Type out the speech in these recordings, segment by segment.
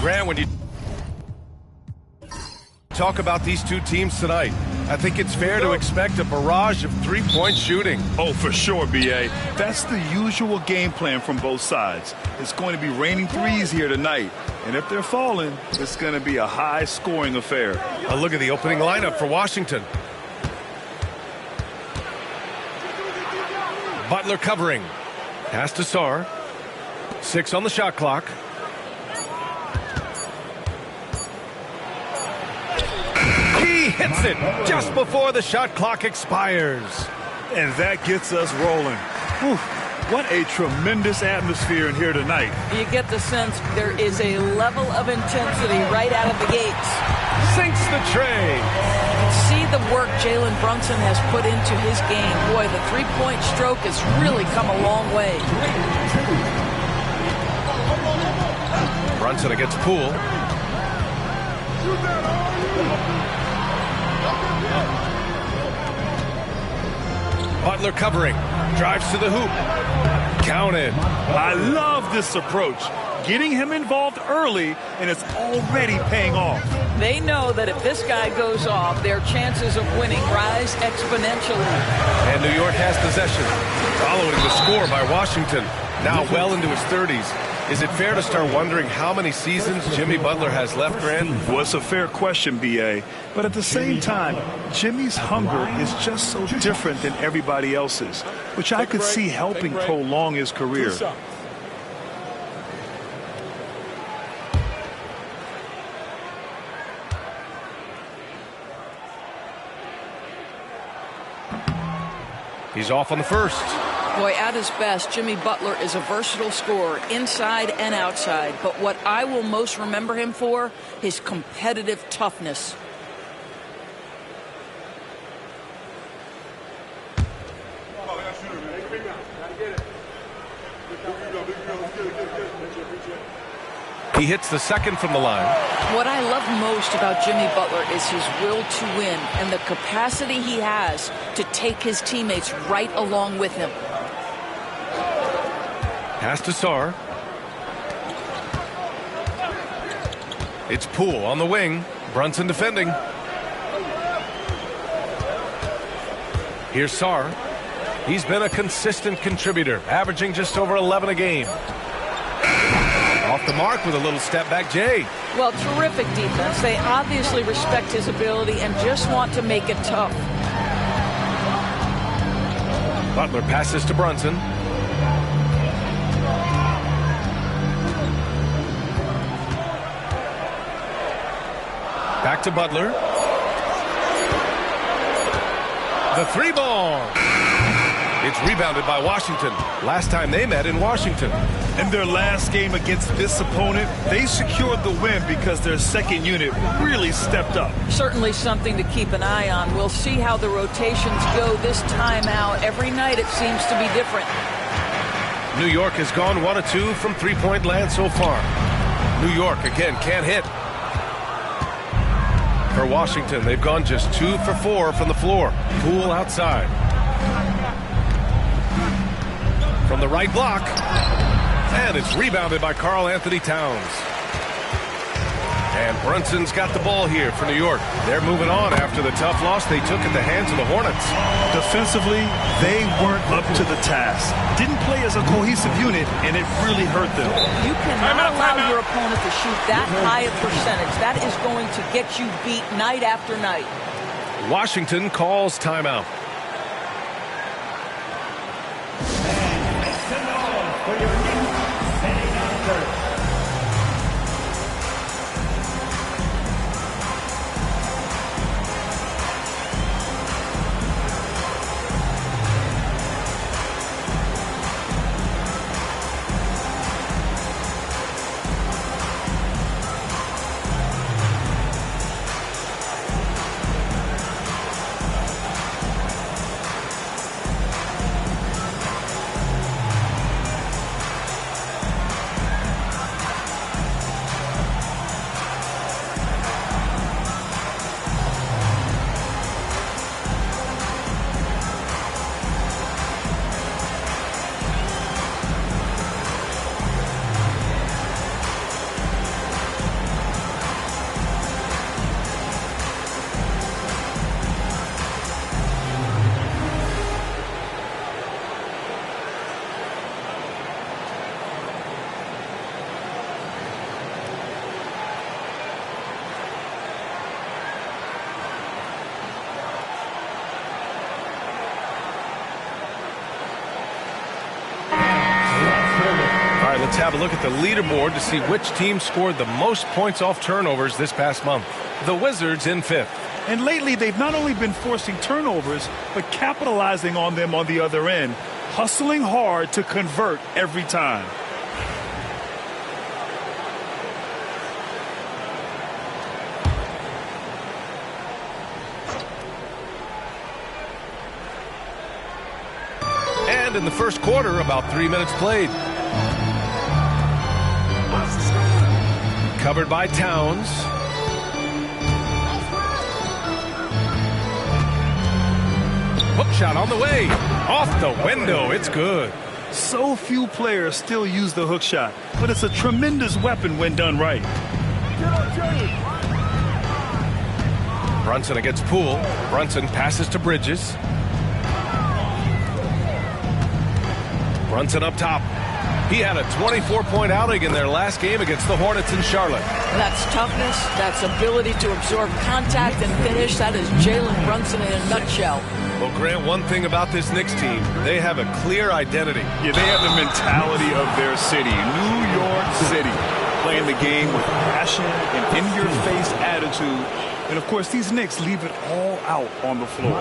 Grant, when you talk about these two teams tonight, I think it's fair to expect a barrage of three-point shooting. Oh, for sure, B.A. That's the usual game plan from both sides. It's going to be raining threes here tonight. And if they're falling, it's going to be a high-scoring affair. A look at the opening lineup for Washington. Butler covering. Pass to Sarr. 6 on the shot clock. He hits it just before the shot clock expires. And that gets us rolling. Whew. What a tremendous atmosphere in here tonight. You get the sense there is a level of intensity right out of the gates. Sinks the tray. See the work Jalen Brunson has put into his game. Boy, the three-point stroke has really come a long way. Brunson against Poole. Butler covering. Drives to the hoop. Counted. I love this approach. Getting him involved early, and it's already paying off. They know that if this guy goes off, their chances of winning rise exponentially. And New York has possession. Following the score by Washington. Now well into his 30s. Is it fair to start wondering how many seasons Jimmy Butler has left, Grant? Well, it's a fair question, B.A. But at the same time, Jimmy's hunger is just so different than everybody else's, which I could see helping prolong his career. He's off on the first. Boy, at his best, Jimmy Butler is a versatile scorer, inside and outside. But what I will most remember him for, his competitive toughness. He hits the second from the line. What I love most about Jimmy Butler is his will to win and the capacity he has to take his teammates right along with him. Pass to Sarr. It's Poole on the wing. Brunson defending. Here's Sarr. He's been a consistent contributor, averaging just over 11 a game. Off the mark with a little step back, Jay. Well, terrific defense. They obviously respect his ability and just want to make it tough. Butler passes to Brunson. Back to Butler. The three ball. It's rebounded by Washington. Last time they met in Washington. In their last game against this opponent, they secured the win because their second unit really stepped up. Certainly something to keep an eye on. We'll see how the rotations go this time out. Every night it seems to be different. New York has gone 1 of 2 from three-point land so far. New York, again, can't hit. For Washington, they've gone just 2 for 4 from the floor. Poole outside. From the right block. And it's rebounded by Karl-Anthony Towns. And Brunson's got the ball here for New York. They're moving on after the tough loss they took at the hands of the Hornets. Defensively, they weren't up to the task. Didn't play as a cohesive unit, and it really hurt them. You cannot allow your opponent to shoot that high a percentage. That is going to get you beat night after night. Washington calls timeout. Let's have a look at the leaderboard to see which team scored the most points off turnovers this past month. The Wizards in 5th. And lately, they've not only been forcing turnovers, but capitalizing on them on the other end, hustling hard to convert every time. And in the first quarter, about 3 minutes played. Covered by Towns. Hook shot on the way. Off the window. It's good. So few players still use the hook shot, but it's a tremendous weapon when done right. Brunson against Poole. Brunson passes to Bridges. Brunson up top. He had a 24-point outing in their last game against the Hornets in Charlotte. That's toughness. That's ability to absorb contact and finish. That is Jalen Brunson in a nutshell. Well, Grant, one thing about this Knicks team, they have a clear identity. Yeah, they have the mentality of their city, New York City, playing the game with passion and in-your-face attitude. And, of course, these Knicks leave it all out on the floor.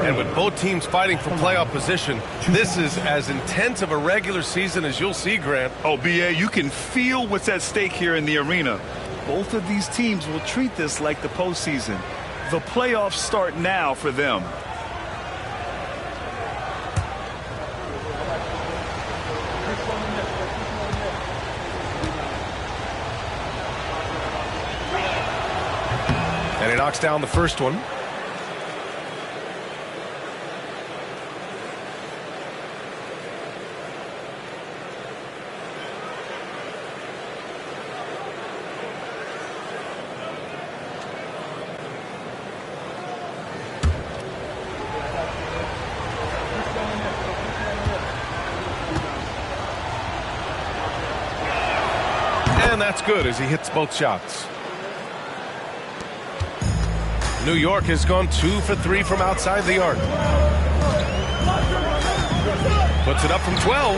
And with both teams fighting for playoff position, this is as intense of a regular season as you'll see, Grant. Oh, B.A., you can feel what's at stake here in the arena. Both of these teams will treat this like the postseason. The playoffs start now for them. And he knocks down the first one. And that's good as he hits both shots. New York has gone 2 for 3 from outside the arc. Puts it up from 12.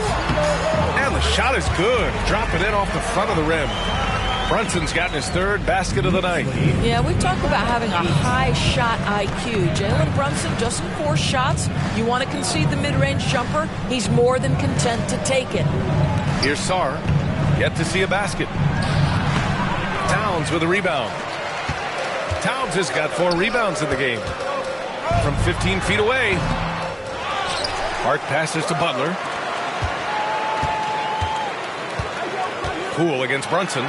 And the shot is good. Dropping in off the front of the rim. Brunson's gotten his 3rd basket of the night. Yeah, we talk about having a high shot IQ. Jalen Brunson, just 4 shots. You want to concede the mid-range jumper? He's more than content to take it. Here's Sarr. Yet to see a basket. Towns with a rebound. Towns has got 4 rebounds in the game. From 15 feet away. Hart passes to Butler. Poole against Brunson.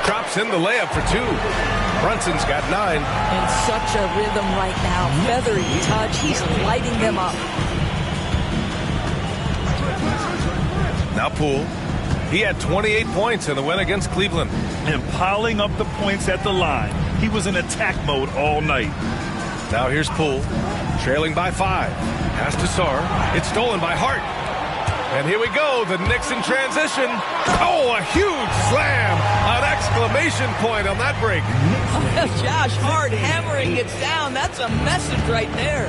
Drops in the layup for 2. Brunson's got 9. In such a rhythm right now. Feathery touch. He's lighting them up. Now Poole. He had 28 points in the win against Cleveland. And piling up the points at the line. He was in attack mode all night. Now here's Poole, trailing by 5. Pass to Sarr. It's stolen by Hart. And here we go, the Knicks in transition. Oh, a huge slam. An exclamation point on that break. Josh Hart hammering it down. That's a message right there.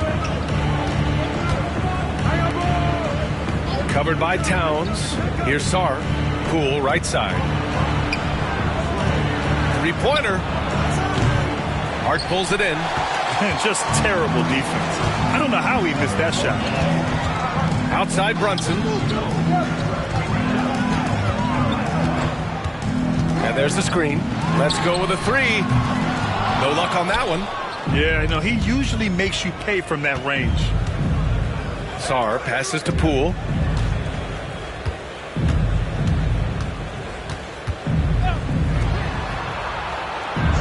Covered by Towns. Here's Sarr. Poole, right side. 3-pointer. Hart pulls it in. Just terrible defense. I don't know how he missed that shot. Outside Brunson. And there's the screen. Let's go with a 3. No luck on that one. Yeah, no, he usually makes you pay from that range. Sarr passes to Poole.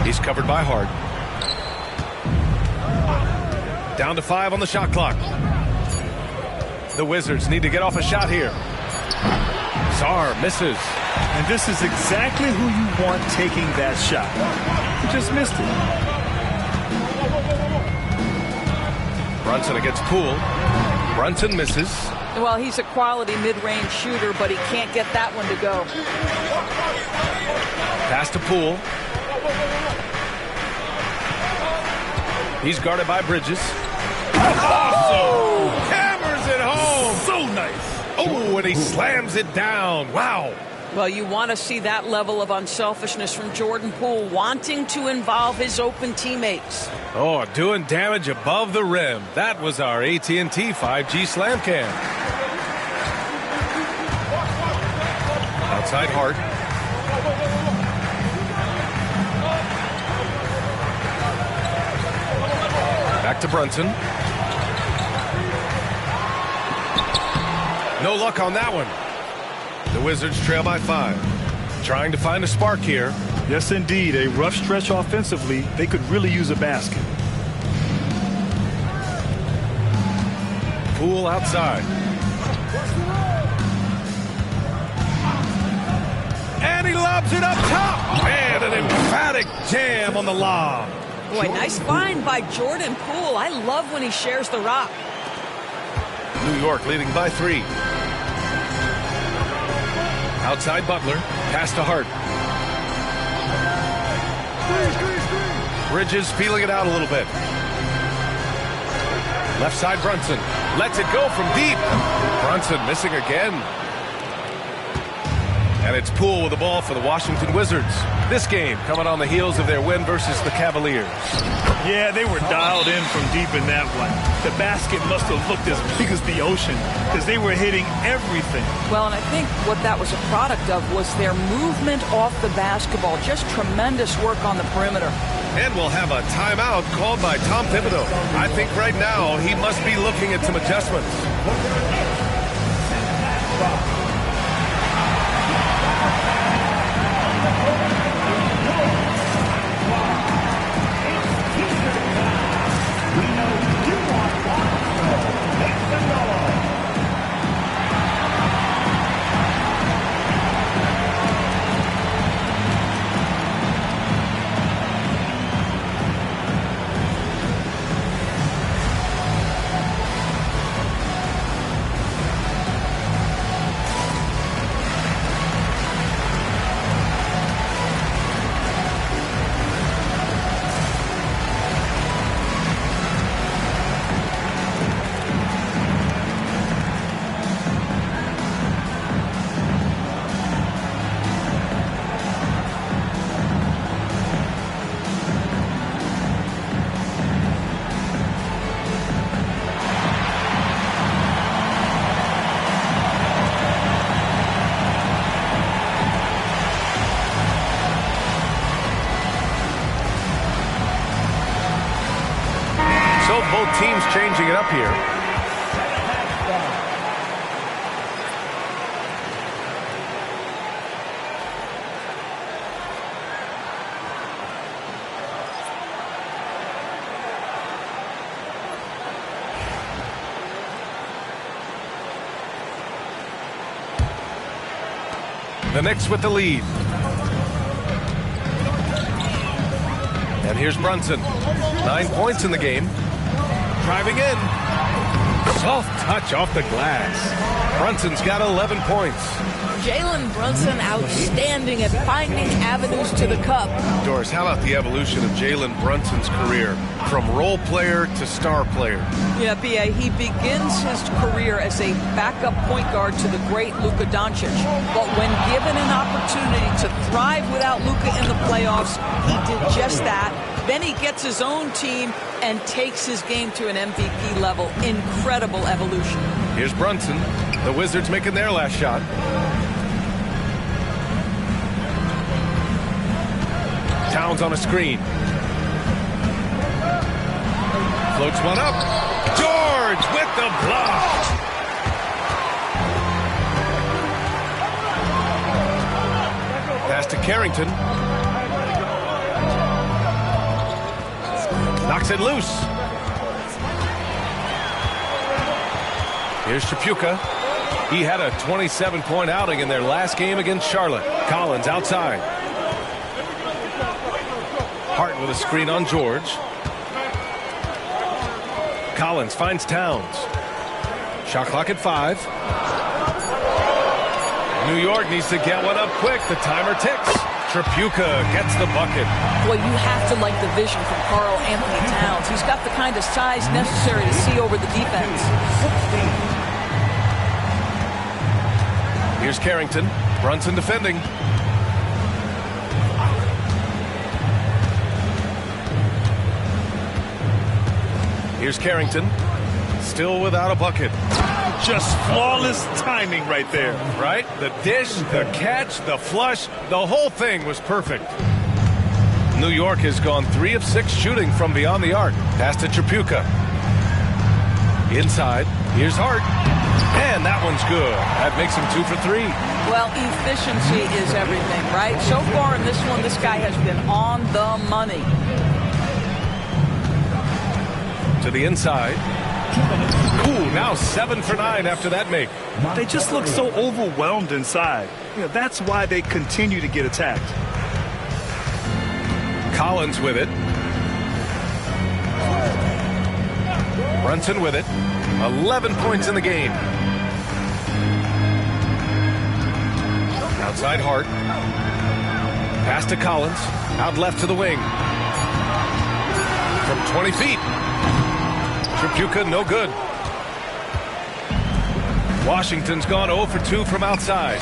He's covered by Hart. Down to 5 on the shot clock. The Wizards need to get off a shot here. Sarr misses. And this is exactly who you want taking that shot. He just missed it. Brunson against Poole. Brunson misses. Well, he's a quality mid-range shooter, but he can't get that one to go. Pass to Poole. He's guarded by Bridges. Oh! Hammers it home. So nice. Oh, and he slams it down. Wow. Well, you want to see that level of unselfishness from Jordan Poole, wanting to involve his open teammates. Oh, doing damage above the rim. That was our AT&T 5G Slam Cam. Outside Hart. Back to Brunson. No luck on that one. The Wizards trail by 5. Trying to find a spark here. Yes, indeed. A rough stretch offensively. They could really use a basket. Poole outside. And he lobs it up top. Man, an emphatic jam on the lob. Boy, nice find by Jordan Poole. I love when he shares the rock. New York leading by 3. Outside Butler. Pass to Hart. Bridges feeling it out a little bit. Left side Brunson. Lets it go from deep. Brunson missing again. And it's Poole with the ball for the Washington Wizards. This game coming on the heels of their win versus the Cavaliers. Yeah, they were dialed in from deep in that one. The basket must have looked as big as the ocean because they were hitting everything. Well, and I think what that was a product of was their movement off the basketball. Just tremendous work on the perimeter. And we'll have a timeout called by Tom Thibodeau. I think right now he must be looking at some adjustments. Both teams changing it up here. The Knicks with the lead. And here's Brunson. 9 points in the game. Driving in. Soft touch off the glass. Brunson's got 11 points. Jalen Brunson outstanding at finding avenues to the cup. Doris, how about the evolution of Jalen Brunson's career from role player to star player? Yeah, B.A., he begins his career as a backup point guard to the great Luka Doncic. But when given an opportunity to thrive without Luka in the playoffs, he did just that. Then he gets his own team and takes his game to an MVP level. Incredible evolution. Here's Brunson. The Wizards making their last shot. Towns on a screen. Floats one up. George with the block. Pass to Carrington. Knocks it loose. Here's Tripucka. He had a 27-point outing in their last game against Charlotte. Collins outside. Hart with a screen on George. Collins finds Towns. Shot clock at 5. New York needs to get one up quick. The timer ticks. Tripucka gets the bucket. Boy, you have to like the vision from Karl Anthony Towns. He's got the kind of size necessary to see over the defense. Here's Carrington. Brunson defending. Here's Carrington. Still without a bucket. Just flawless timing right there. Right? The dish, the catch, the flush, the whole thing was perfect. New York has gone 3 of 6 shooting from beyond the arc. Pass to Tripucka. Inside. Here's Hart. And that one's good. That makes him 2 for 3. Well, efficiency is everything, right? So far in this one, this guy has been on the money. To the inside. Ooh, now 7 for 9 after that make. They just look so overwhelmed inside. That's why they continue to get attacked. Collins with it. Brunson with it. 11 points in the game. Outside Hart. Pass to Collins. Out left to the wing. From 20 feet. Tripucka no good. Washington's gone 0 for 2 from outside.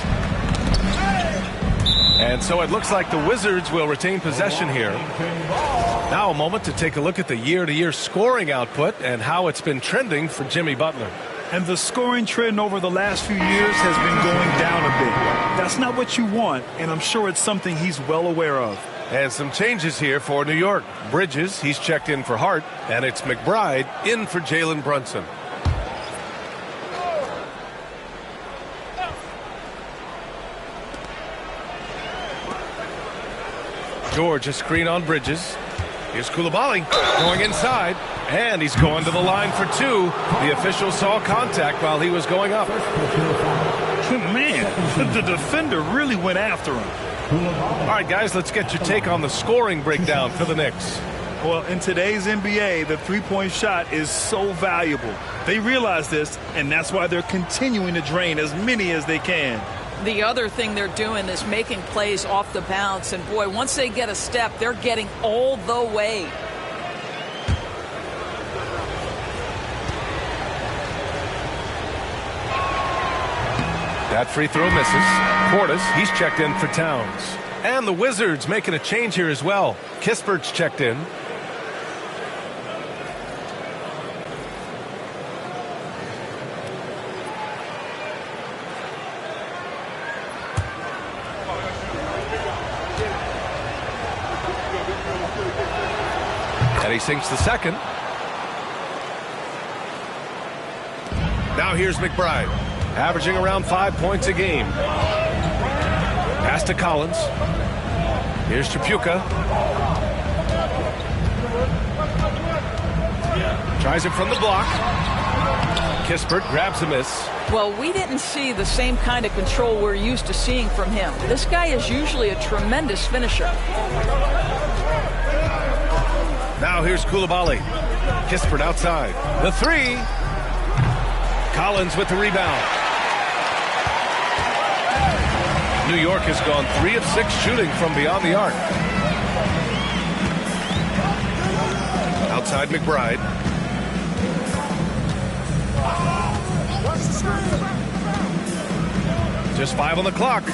And so it looks like the Wizards will retain possession here. Now a moment to take a look at the year-to-year scoring output and how it's been trending for Jimmy Butler. And the scoring trend over the last few years has been going down a bit. That's not what you want, and I'm sure it's something he's well aware of. And some changes here for New York. Bridges, he's checked in for Hart, and it's McBride in for Jalen Brunson. George, a screen on Bridges. Here's Coulibaly going inside, and he's going to the line for 2. The official saw contact while he was going up. Man, the defender really went after him. All right, guys, let's get your take on the scoring breakdown for the Knicks. Well, in today's NBA, the three-point shot is so valuable. They realize this, and that's why they're continuing to drain as many as they can. The other thing they're doing is making plays off the bounce. And, boy, once they get a step, they're getting all the way. That free throw misses. Portis, he's checked in for Towns. And the Wizards making a change here as well. Kispert's checked in. And he sinks the second. Now here's McBride, averaging around 5 points a game. Pass to Collins. Here's Tripucka. Tries it from the block. Kispert grabs a miss. Well, we didn't see the same kind of control we're used to seeing from him. This guy is usually a tremendous finisher. Now here's Coulibaly. Kispert outside. The 3. Collins with the rebound. New York has gone 3 of 6 shooting from beyond the arc. Outside McBride. Just 5 on the clock.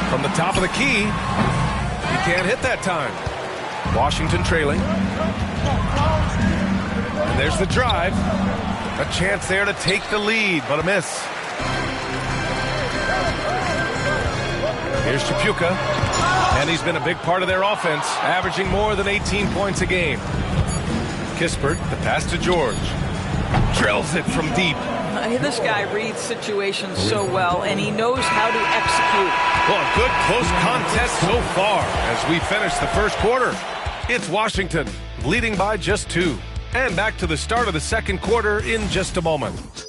From the top of the key. He can't hit that time. Washington trailing. And there's the drive. A chance there to take the lead, but a miss. Here's Tripucka. And he's been a big part of their offense, averaging more than 18 points a game. Kispert, the pass to George. Drills it from deep. This guy reads situations so well, and he knows how to execute. Well, a good close contest so far as we finish the first quarter. It's Washington leading by just 2. And back to the start of the second quarter in just a moment.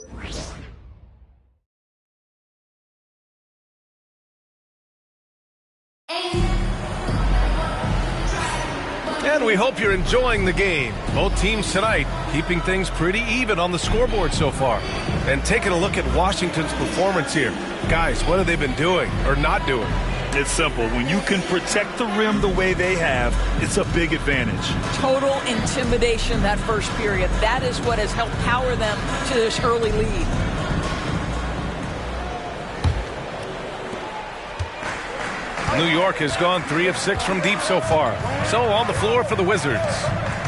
And we hope you're enjoying the game. Both teams tonight keeping things pretty even on the scoreboard so far. And taking a look at Washington's performance here. Guys, what have they been doing or not doing? It's simple. When you can protect the rim the way they have, it's a big advantage. Total intimidation that first period. That is what has helped power them to this early lead. New York has gone 3 of 6 from deep so far. So on the floor for the Wizards,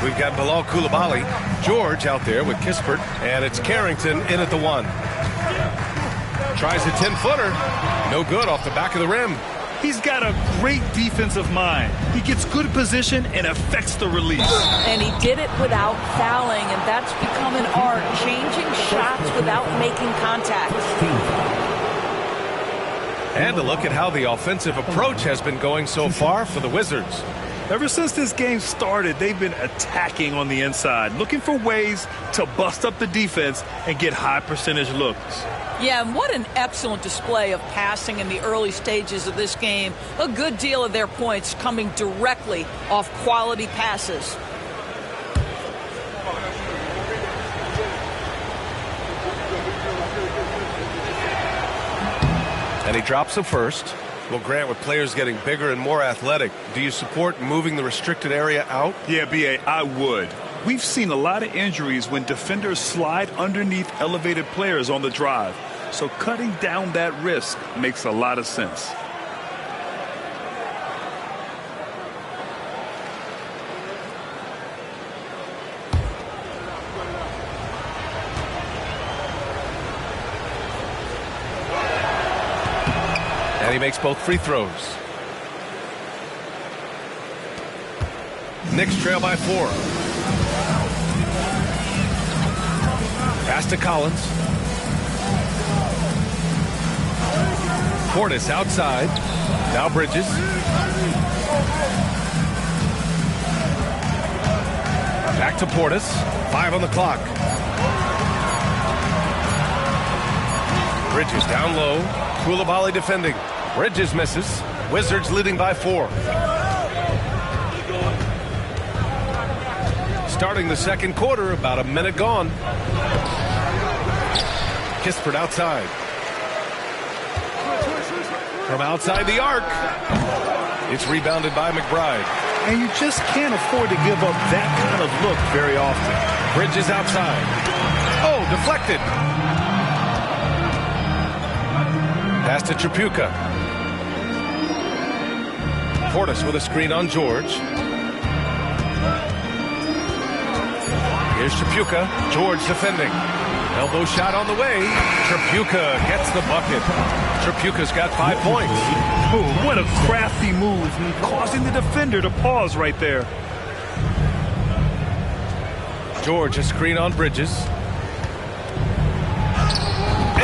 we've got Bilal Coulibaly, George out there with Kispert, and it's Carrington in at the 1. Tries a 10-footer. No good off the back of the rim. He's got a great defensive mind. He gets good position and affects the release. And he did it without fouling, and that's become an art, changing shots without making contact. And a look at how the offensive approach has been going so far for the Wizards. Ever since this game started, they've been attacking on the inside, looking for ways to bust up the defense and get high percentage looks. Yeah, and what an excellent display of passing in the early stages of this game. A good deal of their points coming directly off quality passes. And he drops the first. Well, Grant, with players getting bigger and more athletic, do you support moving the restricted area out? Yeah, B.A., I would. We've seen a lot of injuries when defenders slide underneath elevated players on the drive. So cutting down that risk makes a lot of sense. And he makes both free throws. Knicks trail by 4. Pass to Collins. Portis outside. Now Bridges. Back to Portis. 5 on the clock. Bridges down low. Coulibaly defending. Bridges misses. Wizards leading by 4. Starting the second quarter, about a minute gone. Kispert outside. From outside the arc. It's rebounded by McBride. And you just can't afford to give up that kind of look very often. Bridges outside. Oh, deflected. Pass to Tripucka. Portis with a screen on George. Here's Tripucka. George defending. Elbow shot on the way. Tripucka gets the bucket. Tripucka's got 5 points. Oh, what a crafty move, causing the defender to pause right there. George a screen on Bridges.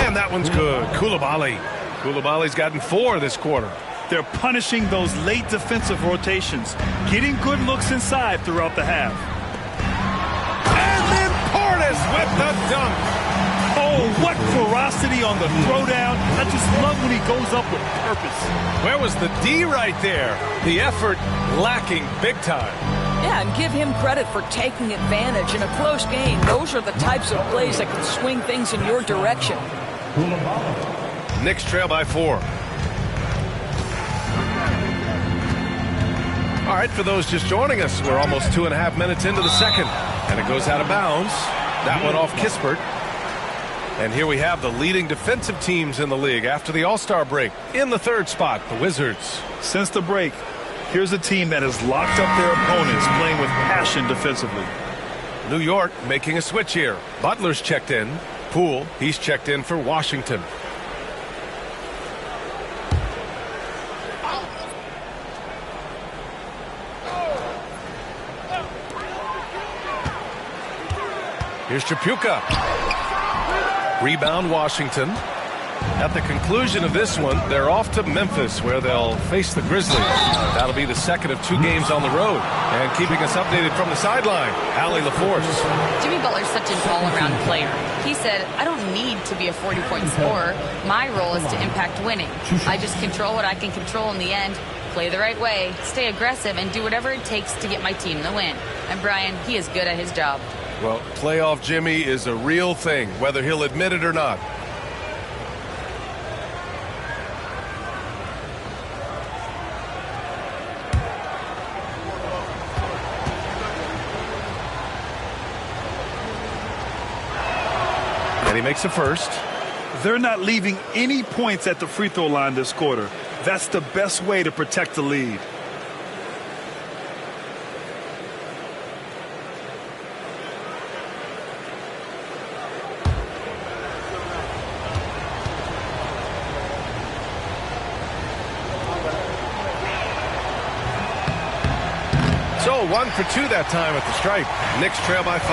And that one's good. Coulibaly. Coulibaly's gotten 4 this quarter. They're punishing those late defensive rotations, getting good looks inside throughout the half. And then Portis with the dunk. Oh, what ferocity on the throwdown. I just love when he goes up with purpose. Where was the D right there? The effort lacking big time. Yeah, and give him credit for taking advantage in a close game. Those are the types of plays that can swing things in your direction. Knicks trail by 4. All right, for those just joining us, we're almost 2.5 minutes into the second. And it goes out of bounds. That one off Kispert. And here we have the leading defensive teams in the league after the All-Star break. In the third spot, the Wizards. Since the break, here's a team that has locked up their opponents, playing with passion defensively. New York making a switch here. Butler's checked in. Poole, he's checked in for Washington. Here's Tripucka. Rebound Washington. At the conclusion of this one, they're off to Memphis, where they'll face the Grizzlies. That'll be the second of 2 games on the road. And keeping us updated from the sideline, Allie LaForce. Jimmy Butler's such an all-around player. He said, I don't need to be a 40-point scorer. My role is to impact winning. I just control what I can control in the end, play the right way, stay aggressive, and do whatever it takes to get my team the win. And Brian, he is good at his job. Well, playoff Jimmy is a real thing, whether he'll admit it or not. And he makes the first. They're not leaving any points at the free throw line this quarter. That's the best way to protect the lead. So 1 for 2 that time at the stripe. Knicks trail by 5.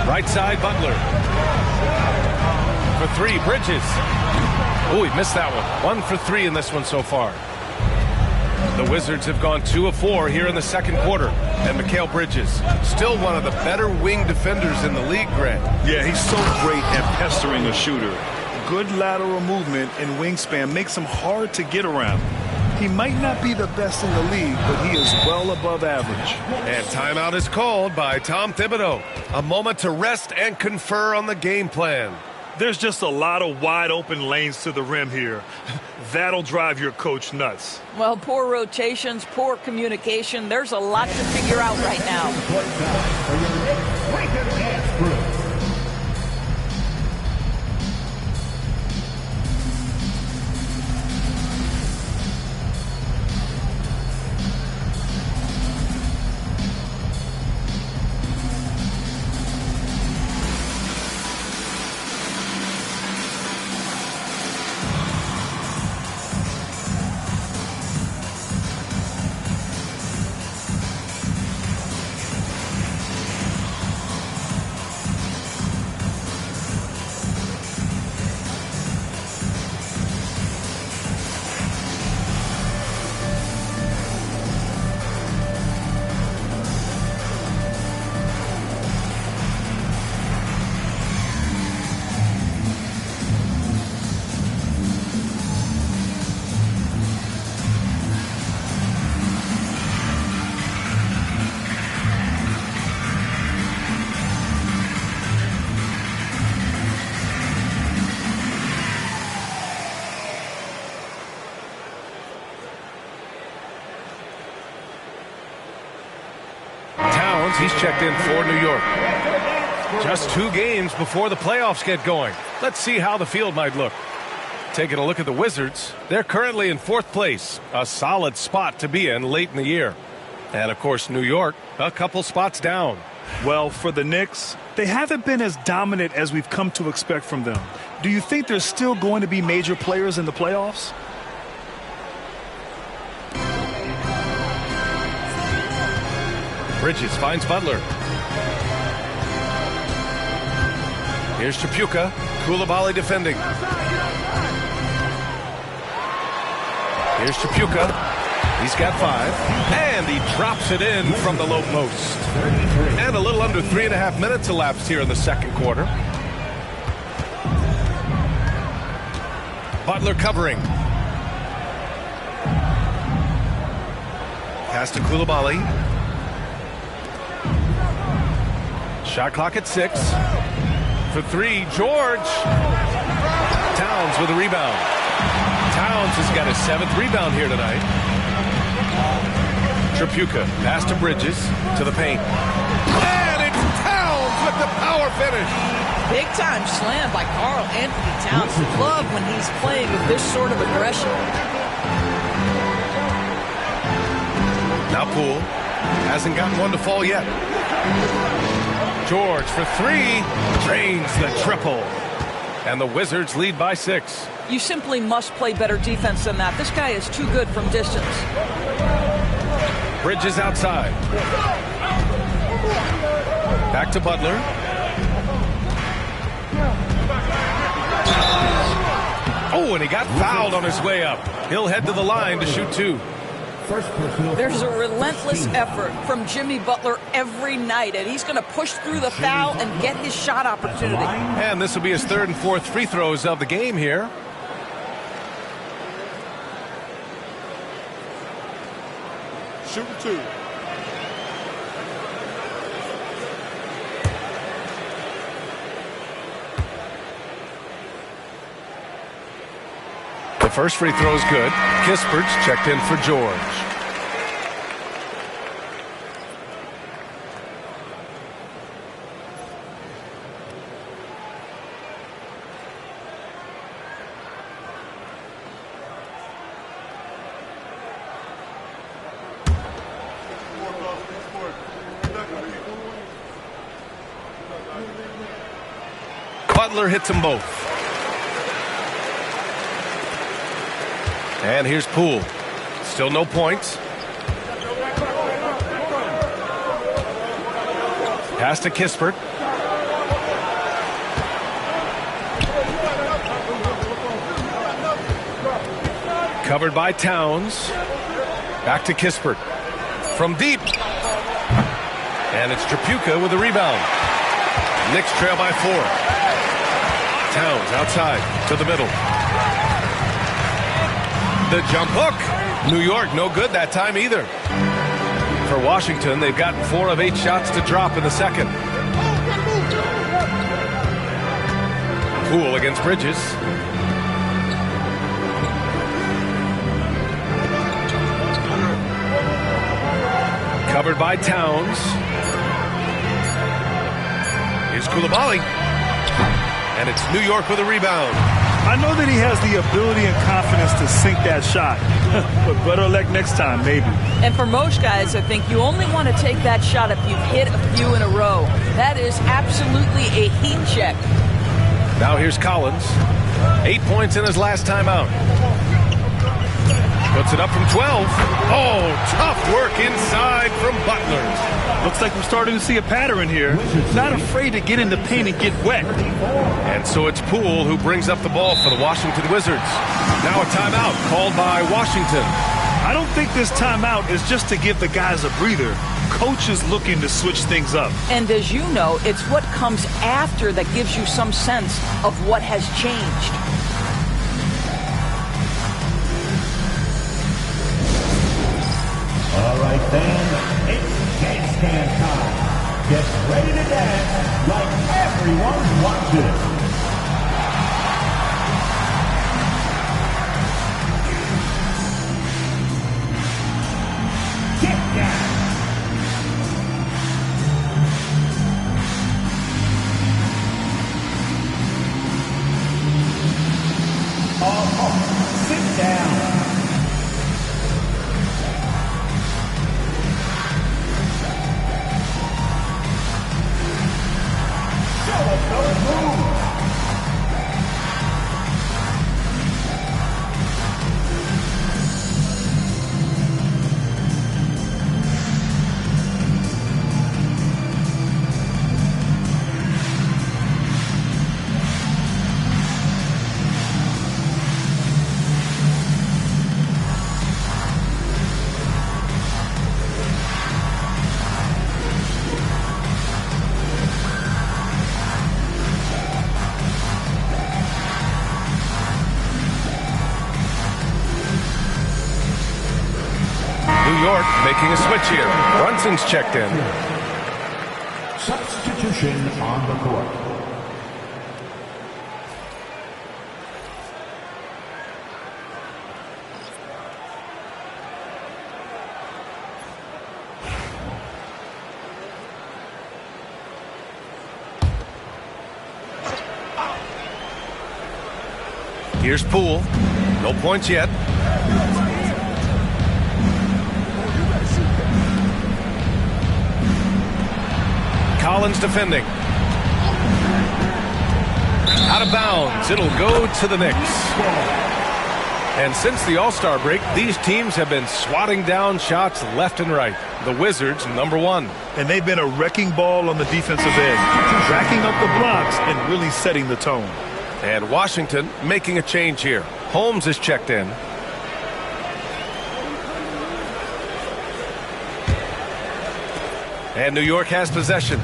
Right side, Butler. For 3, Bridges. Oh, he missed that one. 1 for 3 in this one so far. The Wizards have gone 2 of 4 here in the second quarter. And Mikal Bridges, still one of the better wing defenders in the league, Grant. Yeah, he's so great at pestering a shooter. Good lateral movement and wingspan makes him hard to get around. He might not be the best in the league, but he is well above average. And timeout is called by Tom Thibodeau. A moment to rest and confer on the game plan. There's just a lot of wide open lanes to the rim here. That'll drive your coach nuts. Well, poor rotations, poor communication. There's a lot to figure out right now. He's checked in for New York. Just 2 games before the playoffs get going. Let's see how the field might look. Taking a look at the Wizards, they're currently in 4th place, a solid spot to be in late in the year. And of course, New York, a couple spots down. Well, for the Knicks, they haven't been as dominant as we've come to expect from them. Do you think there's still going to be major players in the playoffs? Bridges finds Butler. Here's Tripucka. Coulibaly defending. Here's Tripucka. He's got 5. And he drops it in from the low post. And a little under 3.5 minutes elapsed here in the second quarter. Butler covering. Pass to Coulibaly. Shot clock at 6. For 3, George. Towns with a rebound. Towns has got his 7th rebound here tonight. Tripucka, pass to Bridges, to the paint. And it's Towns with the power finish. Big time slam by Karl Anthony Towns. Love when he's playing with this sort of aggression. Now Poole hasn't gotten one to fall yet. George for 3, drains the triple. And the Wizards lead by 6. You simply must play better defense than that. This guy is too good from distance. Bridges outside. Back to Butler. Oh, and he got fouled on his way up. He'll head to the line to shoot 2. There's a relentless effort from Jimmy Butler every night, and he's going to push through the foul and get his shot opportunity. And this will be his 3rd and 4th free throws of the game here. Shooting 2. The first free throw is good. Kispert's checked in for George. Butler hits them both. And here's Poole. Still no points. Pass to Kispert. Covered by Towns. Back to Kispert. From deep. And it's Tripucka with the rebound. Knicks trail by 4. Towns outside to the middle. The jump hook. New York no good that time either. For Washington, they've gotten 4 of 8 shots to drop in the second. Poole against Bridges. Covered by Towns. Here's Coulibaly. And it's New York with a rebound. I know that he has the ability and confidence to sink that shot, but better luck next time, maybe. And for most guys, I think you only want to take that shot if you've hit a few in a row. That is absolutely a heat check. Now here's Collins. 8 points in his last time out. Puts it up from 12. Oh, tough work inside from Butler. Looks like we're starting to see a pattern here. Not afraid to get in the paint and get wet. And so it's Poole who brings up the ball for the Washington Wizards. Now a timeout called by Washington. I don't think this timeout is just to give the guys a breather. Coach is looking to switch things up. And as you know, it's what comes after that gives you some sense of what has changed. All right, fans, it's dance stand time. Get ready to dance like everyone's watching. Get down. Sit down. New York making a switch here. Brunson's checked in. Substitution on the court. Here's Poole. No points yet. Collins defending. Out of bounds. It'll go to the Knicks. And since the All-Star break, these teams have been swatting down shots left and right. The Wizards, #1. And they've been a wrecking ball on the defensive end, racking up the blocks and really setting the tone. And Washington making a change here. Holmes is checked in. And New York has possession.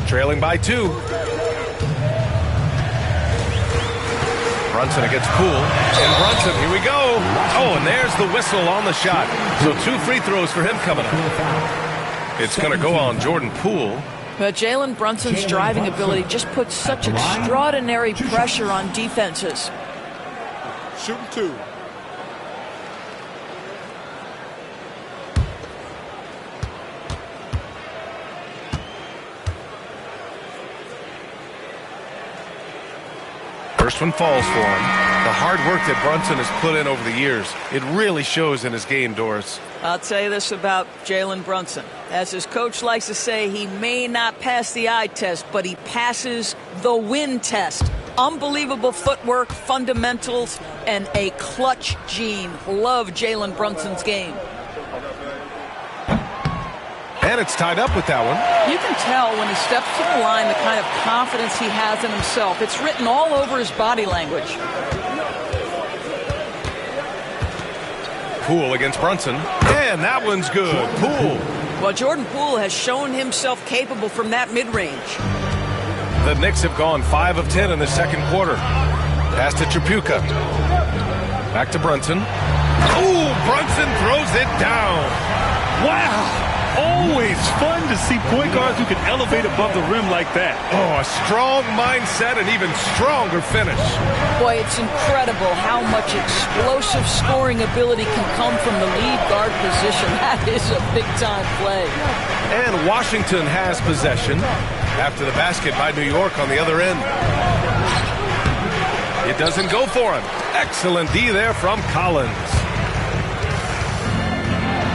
Trailing by 2. Brunson against Poole. And Brunson, here we go. Oh, and there's the whistle on the shot. So 2 free throws for him coming up. It's going to go on Jordan Poole. But Jalen Brunson's driving ability just puts such extraordinary pressure on defenses. Shooting 2. First one falls for him. The hard work that Brunson has put in over the years, it really shows in his game, Doris. I'll tell you this about Jalen Brunson. As his coach likes to say, he may not pass the eye test, but he passes the win test. Unbelievable footwork, fundamentals, and a clutch gene. Love Jalen Brunson's game. And it's tied up with that one. You can tell when he steps to the line the kind of confidence he has in himself. It's written all over his body language. Poole against Brunson. And that one's good. Poole. Well, Jordan Poole has shown himself capable from that mid-range. The Knicks have gone 5 of 10 in the second quarter. Pass to Tripucka. Back to Brunson. Ooh, Brunson throws it down. Wow. Always fun to see point guards who can elevate above the rim like that. Oh, a strong mindset and even stronger finish. Boy, it's incredible how much explosive scoring ability can come from the lead guard position. That is a big-time play. And Washington has possession after the basket by New York on the other end. It doesn't go for him. Excellent D there from Collins.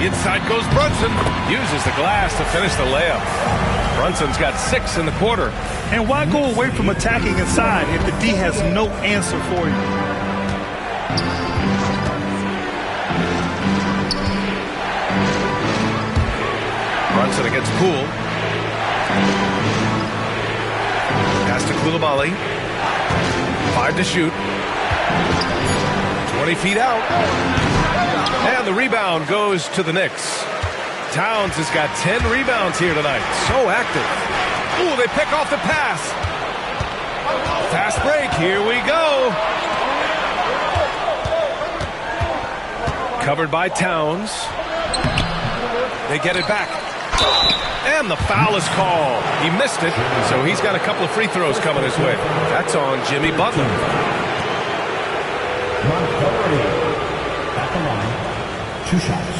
Inside goes Brunson. Uses the glass to finish the layup. Brunson's got 6 in the quarter. And why go away from attacking inside if the D has no answer for you? Brunson against Poole. Pass to Coulibaly. 5 to shoot. 20 feet out. And the rebound goes to the Knicks. Towns has got 10 rebounds here tonight. So active. Ooh, they pick off the pass. Fast break. Here we go. Covered by Towns. They get it back. And the foul is called. He missed it, so he's got a couple of free throws coming his way. That's on Jimmy Butler. Montgomery at the line. 2 shots.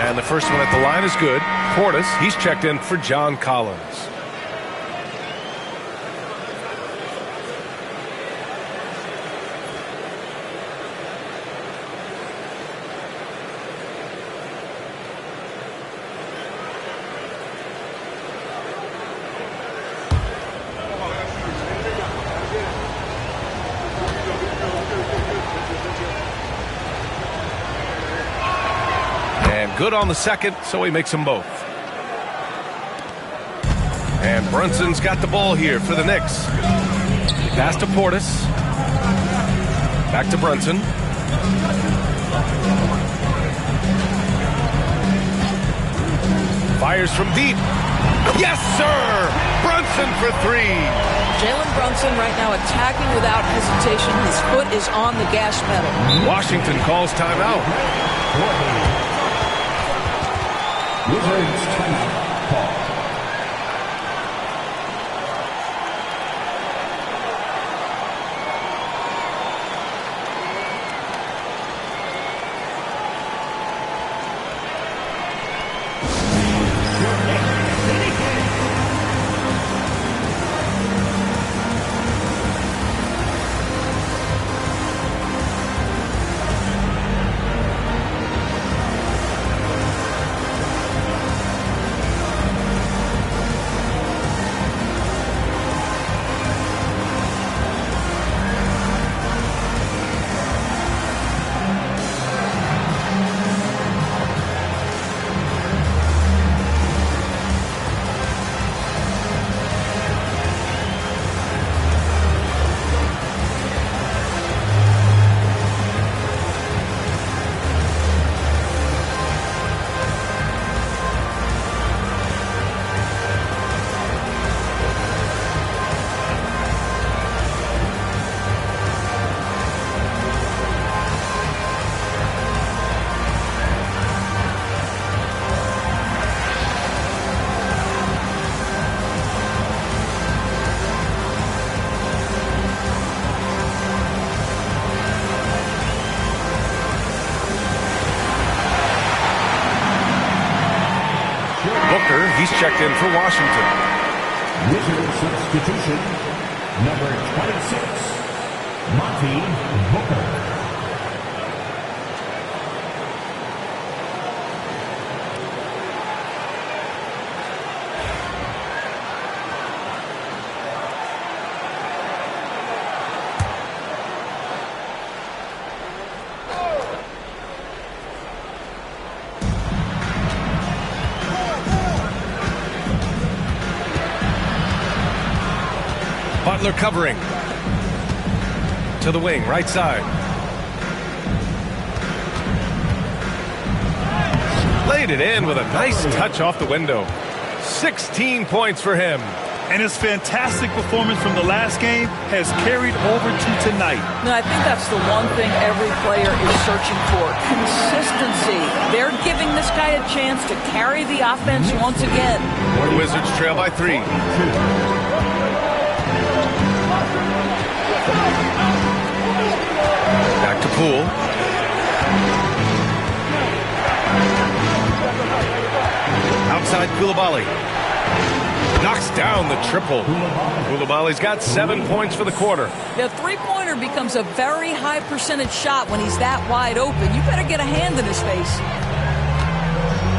And the first one at the line is good. Portis, he's checked in for John Collins. Good on the second, so he makes them both. And Brunson's got the ball here for the Knicks. Pass to Portis. Back to Brunson. Fires from deep. Yes, sir! Brunson for 3. Jalen Brunson right now attacking without hesitation. His foot is on the gas pedal. Washington calls timeout. Wizards timeout call. Booker, he's checked in for Washington. Wizard substitution, number 26, Monty Booker. Butler covering. To the wing, right side. Laid it in with a nice touch off the window. 16 points for him. And his fantastic performance from the last game has carried over to tonight. No, I think that's the one thing every player is searching for. Consistency. They're giving this guy a chance to carry the offense once again. The Wizards trail by 3. Back to Poole. Outside Coulibaly. Knocks down the triple. Coulibaly's got 7 points for the quarter. The three-pointer becomes a very high percentage shot when he's that wide open. You better get a hand in his face.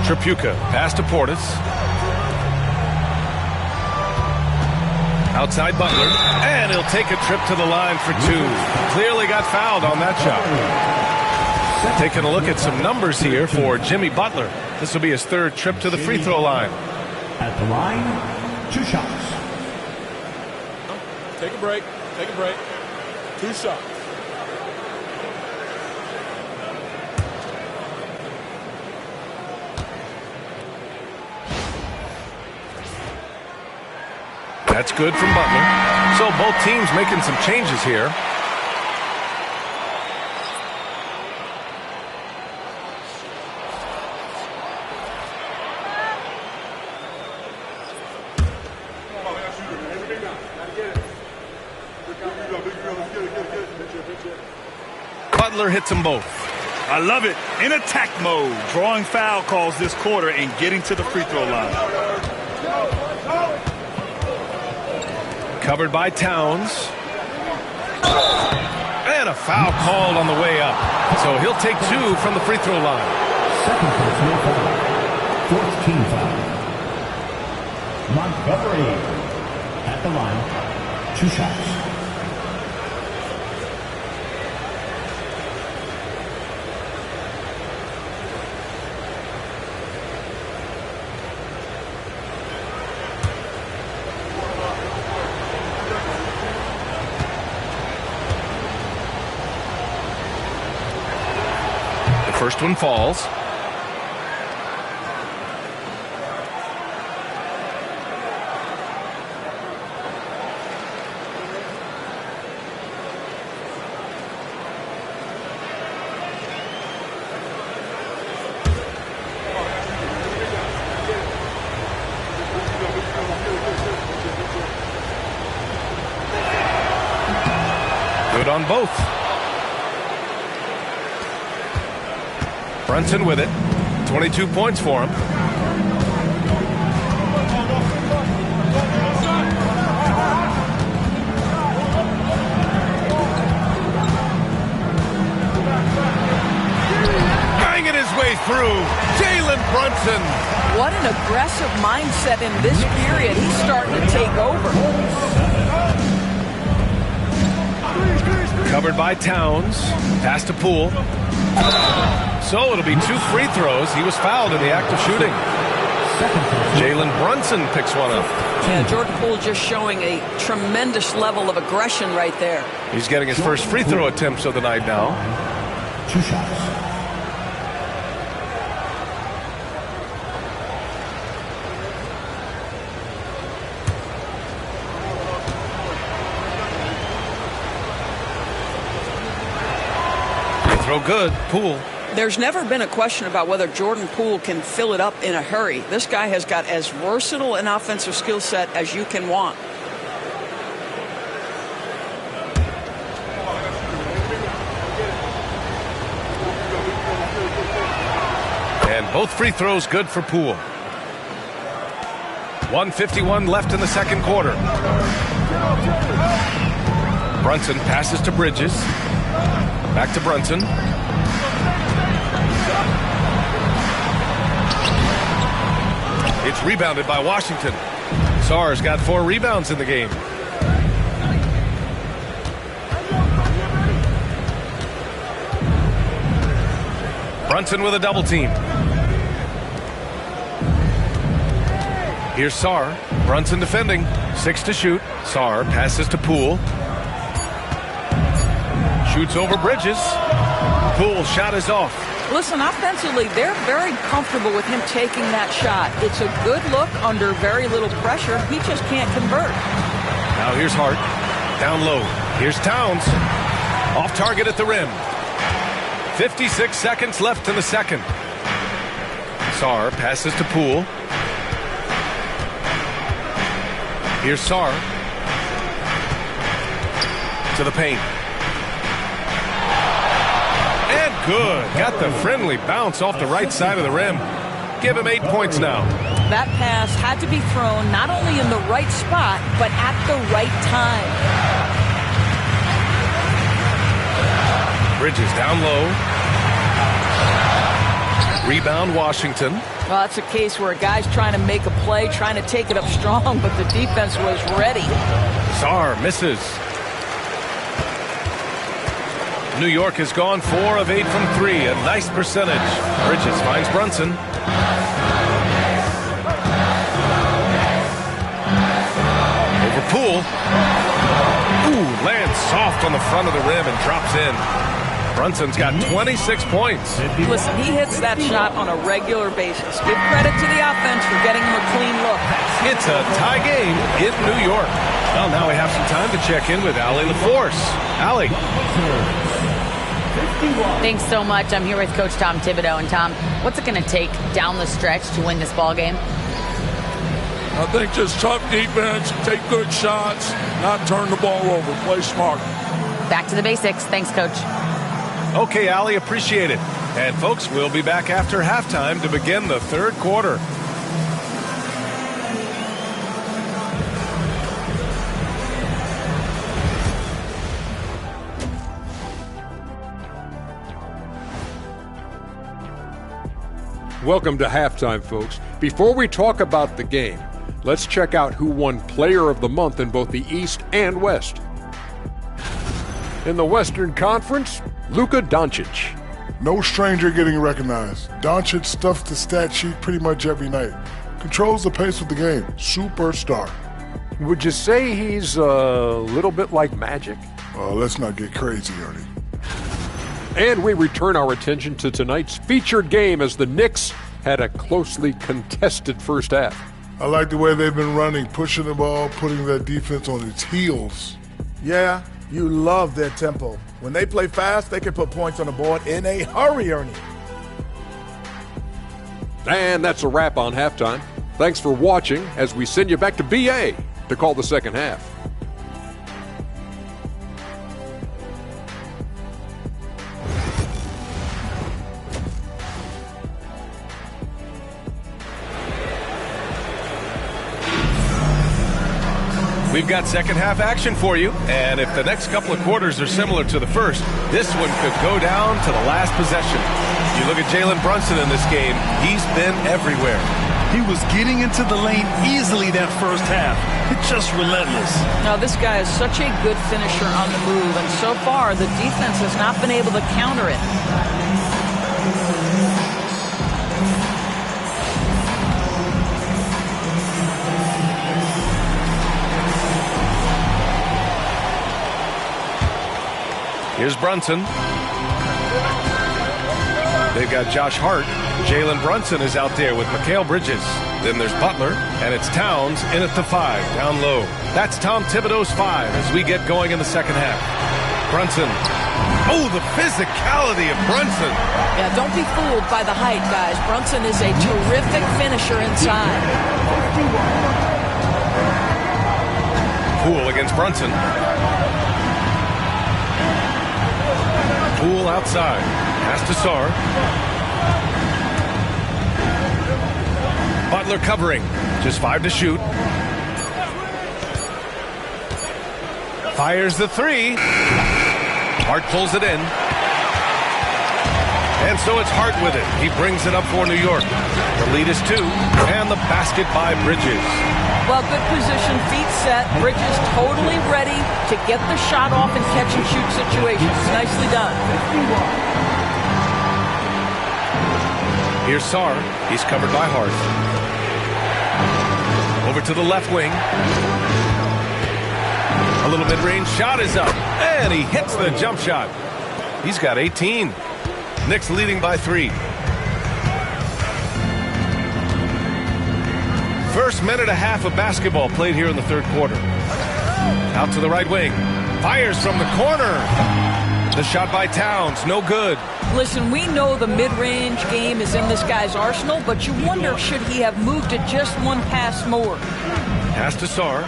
Tripucka, pass to Portis. Outside Butler, and he'll take a trip to the line for 2. Clearly got fouled on that shot. Taking a look at some numbers here for Jimmy Butler. This will be his 3rd trip to the free throw line. At the line, 2 shots. Take a break. Take a break. 2 shots. That's good from Butler. So both teams making some changes here. Butler hits them both. I love it. In attack mode, drawing foul calls this quarter and getting to the free throw line. Covered by Towns. And a foul called on the way up. So he'll take 2 from the free throw line. Second personal foul. 4th team foul. Montgomery at the line, 2 shots. First one falls. Good on both. Brunson with it. 22 points for him. Banging his way through. Jalen Brunson. What an aggressive mindset in this period. He's starting to take over. Covered by Towns. Pass to Poole. So it'll be 2 free throws. He was fouled in the act of shooting. Jalen Brunson picks one up. Yeah, Jordan Poole just showing a tremendous level of aggression right there. He's getting his first free throw attempts of the night now. 2 shots. Throw good. Poole. There's never been a question about whether Jordan Poole can fill it up in a hurry. This guy has got as versatile an offensive skill set as you can want. And both free throws good for Poole. 1:51 left in the second quarter. Brunson passes to Bridges. Back to Brunson. It's rebounded by Washington. Sarr's got 4 rebounds in the game. Brunson with a double team. Here's Sarr. Brunson defending. 6 to shoot. Sarr passes to Poole. Shoots over Bridges. Poole shot is off. Listen, offensively, they're very comfortable with him taking that shot. It's a good look under very little pressure. He just can't convert. Now here's Hart. Down low. Here's Towns. Off target at the rim. 56 seconds left in the second. Sarr passes to Poole. Here's Sarr. To the paint. And good. Got the friendly bounce off the right side of the rim. Give him 8 points now. That pass had to be thrown not only in the right spot, but at the right time. Bridges down low. Rebound Washington. Well, that's a case where a guy's trying to make a play, trying to take it up strong, but the defense was ready. Sarr misses. New York has gone 4 of 8 from 3. A nice percentage. Bridges finds Brunson. Over Poole. Ooh, lands soft on the front of the rim and drops in. Brunson's got 26 points. Listen, he hits that shot on a regular basis. Give credit to the offense for getting him a clean look. It's a tie game in New York. Well, now we have some time to check in with Allie LaForce. Allie. Thanks so much. I'm here with Coach Tom Thibodeau. And Tom, what's it going to take down the stretch to win this ball game? I think just tough defense, take good shots, not turn the ball over, play smart. Back to the basics. Thanks, Coach. Okay, Allie, appreciate it. And folks, we'll be back after halftime to begin the third quarter. Welcome to halftime, folks. Before we talk about the game, let's check out who won Player of the Month in both the East and West. In the Western Conference, Luka Doncic. No stranger getting recognized. Doncic stuffs the stat sheet pretty much every night. Controls the pace of the game. Superstar. Would you say he's a little bit like Magic? Let's not get crazy, Ernie. And we return our attention to tonight's featured game as the Knicks had a closely contested first half. I like the way they've been running, pushing the ball, putting their defense on its heels. Yeah, you love their tempo. When they play fast, they can put points on the board in a hurry, Ernie. And that's a wrap on halftime. Thanks for watching as we send you back to BA to call the second half. We've got second half action for you, and if the next couple of quarters are similar to the first, this one could go down to the last possession. You look at Jalen Brunson in this game, he's been everywhere. He was getting into the lane easily that first half. It's just relentless. Now, this guy is such a good finisher on the move, and so far the defense has not been able to counter it. Here's Brunson. They've got Josh Hart. Jalen Brunson is out there with Mikal Bridges. Then there's Butler, and it's Towns in at the 5, down low. That's Tom Thibodeau's 5 as we get going in the second half. Brunson. Oh, the physicality of Brunson. Yeah, don't be fooled by the height, guys. Brunson is a terrific finisher inside. Poole against Brunson. Poole outside. Pass to Sarr. Butler Butler covering. Just 5 to shoot. Fires the three. Hart pulls it in. And so it's Hart with it. He brings it up for New York. The lead is 2. And the basket by Bridges. Well, good position, feet set. Bridges totally ready to get the shot off in catch-and-shoot situations. Nicely done. Here's Sarr. He's covered by Hart. Over to the left wing. A little mid-range shot is up. And he hits the jump shot. He's got 18. Knicks leading by 3. First minute and a half of basketball played here in the third quarter. Out to the right wing. Fires from the corner. The shot by Towns, no good. Listen, we know the mid-range game is in this guy's arsenal, but you wonder, should he have moved it just one pass more? Pass to Sarr.